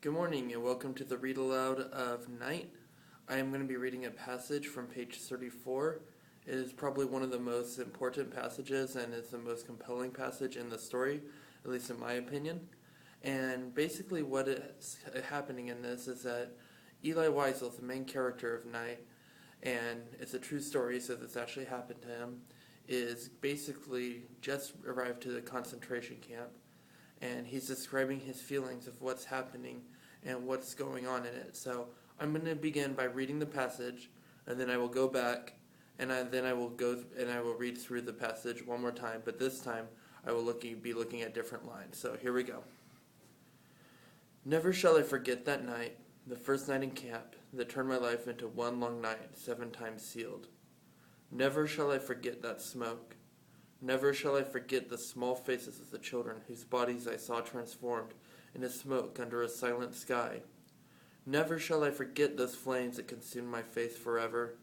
Good morning and welcome to the Read Aloud of Night. I am going to be reading a passage from page 34. It is probably one of the most important passages and it's the most compelling passage in the story, at least in my opinion. And basically what is happening in this is that Eli Wiesel is the main character of Night, and it's a true story, so this actually happened to him, is basically just arrived to the concentration camp, and he's describing his feelings of what's happening and what's going on in it. So I'm going to begin by reading the passage, and then I will go back, and then I will go and I will read through the passage one more time. But this time I will be looking at different lines. So here we go. Never shall I forget that night, the first night in camp, that turned my life into one long night, 7 times sealed. Never shall I forget that smoke. Never shall I forget the small faces of the children whose bodies I saw transformed into smoke under a silent sky. Never shall I forget those flames that consumed my face forever.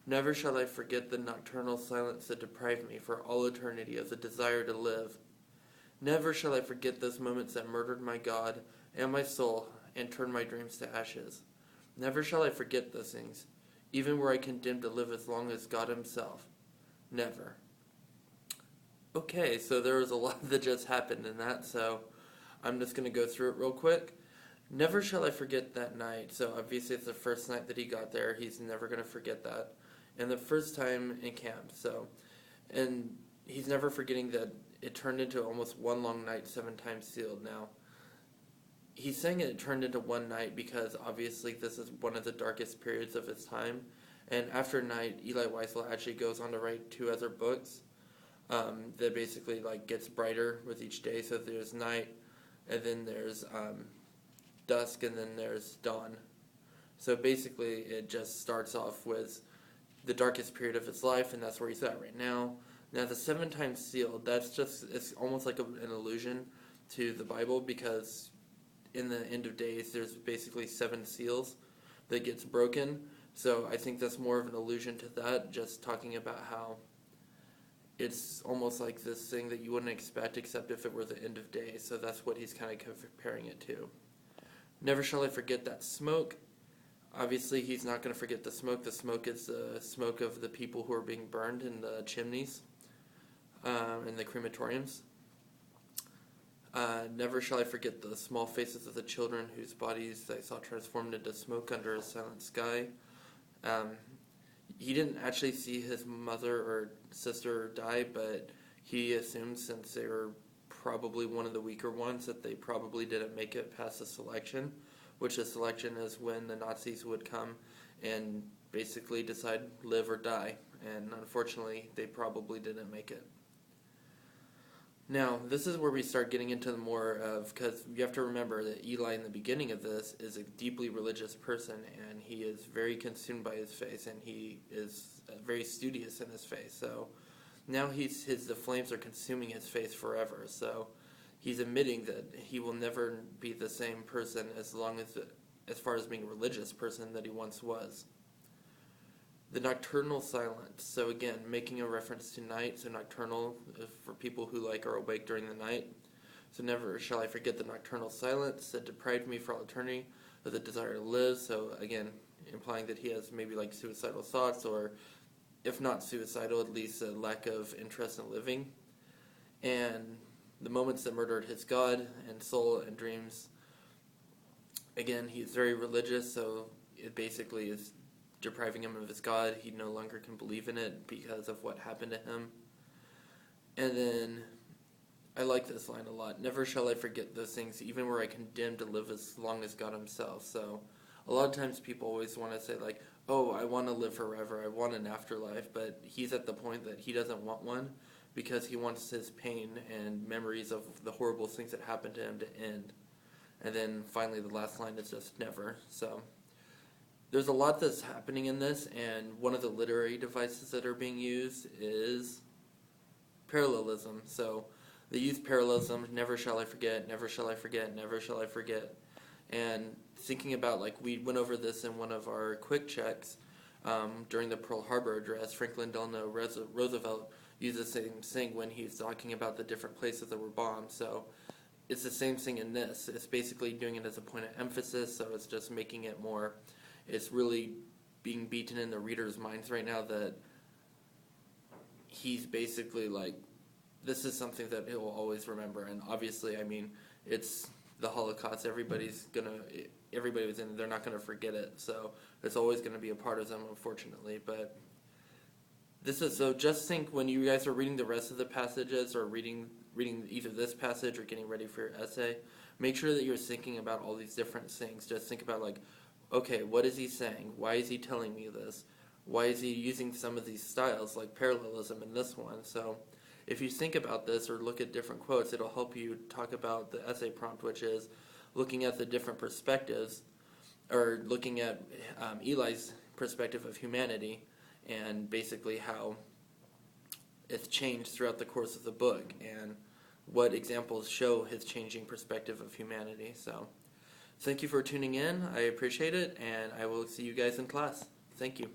Never shall I forget the nocturnal silence that deprived me for all eternity of the desire to live. Never shall I forget those moments that murdered my God and my soul and turned my dreams to ashes. Never shall I forget those things, even were I condemned to live as long as God himself. Never. Okay, so there was a lot that just happened in that, so I'm just going to go through it real quick. Never shall I forget that night. So obviously it's the first night that he got there. He's never going to forget that. And the first time in camp. And he's never forgetting that it turned into almost one long night, 7 times sealed. Now, he's saying it turned into one night because obviously this is one of the darkest periods of his time. And after night, Eli Wiesel actually goes on to write 2 other books. That basically gets brighter with each day. So there's night, and then there's dusk, and then there's dawn. So basically it just starts off with the darkest period of his life, and that's where he's at right now. Now the 7 times sealed, it's almost like an allusion to the Bible, because in the end of days there's basically 7 seals that gets broken. So I think that's more of an allusion to that, just talking about how it's almost like this thing that you wouldn't expect except if it were the end of days. So that's what he's kind of comparing it to. Never shall I forget that smoke. Obviously, he's not going to forget the smoke. The smoke is the smoke of the people who are being burned in the chimneys, in the crematoriums. Never shall I forget the small faces of the children whose bodies I saw transformed into smoke under a silent sky. He didn't actually see his mother or sister die, but he assumed, since they were probably one of the weaker ones, that they probably didn't make it past the selection, which the selection is when the Nazis would come and basically decide live or die, and unfortunately they probably didn't make it. Now, this is where we start getting into the more of, because you have to remember that Eli in the beginning of this is a deeply religious person, and he is very consumed by his faith, and he is very studious in his faith. So now the flames are consuming his faith forever. So he's admitting that he will never be the same person as far as being a religious person that he once was. The nocturnal silence. So again, making a reference to night. So nocturnal for people who are awake during the night. So never shall I forget the nocturnal silence that deprived me for all eternity of the desire to live. So again, implying that he has maybe suicidal thoughts, or if not suicidal, at least a lack of interest in living. And the moments that murdered his God and soul and dreams. Again, he's very religious, so it basically is depriving him of his God. He no longer can believe in it because of what happened to him. And then, I like this line a lot. Never shall I forget those things, even were I condemned to live as long as God himself. So, a lot of times people always want to say oh, I want to live forever, I want an afterlife, but he's at the point that he doesn't want one, because he wants his pain and memories of the horrible things that happened to him to end. And then finally the last line is just never. So there's a lot that's happening in this, and one of the literary devices that are being used is parallelism. So they use parallelism, never shall I forget, never shall I forget, never shall I forget. And thinking about, we went over this in one of our quick checks during the Pearl Harbor address. Franklin Delano Roosevelt used the same thing when he's talking about the different places that were bombed. So it's the same thing in this. It's basically doing it as a point of emphasis, so it's just making it more, it's really being beaten in the reader's minds right now that he's basically like, this is something that he'll always remember. And obviously, I mean, it's the Holocaust. Everybody was in it. They're not going to forget it. So it's always going to be a part of them, unfortunately. But so just think when you guys are reading the rest of the passages or reading either this passage or getting ready for your essay, make sure that you're thinking about all these different things. Just think about like, okay, what is he saying? Why is he telling me this? Why is he using some of these styles like parallelism in this one? So if you think about this or look at different quotes, it'll help you talk about the essay prompt, which is looking at the different perspectives, or looking at Eli's perspective of humanity and basically how it's changed throughout the course of the book and what examples show his changing perspective of humanity. So thank you for tuning in. I appreciate it, and I will see you guys in class. Thank you.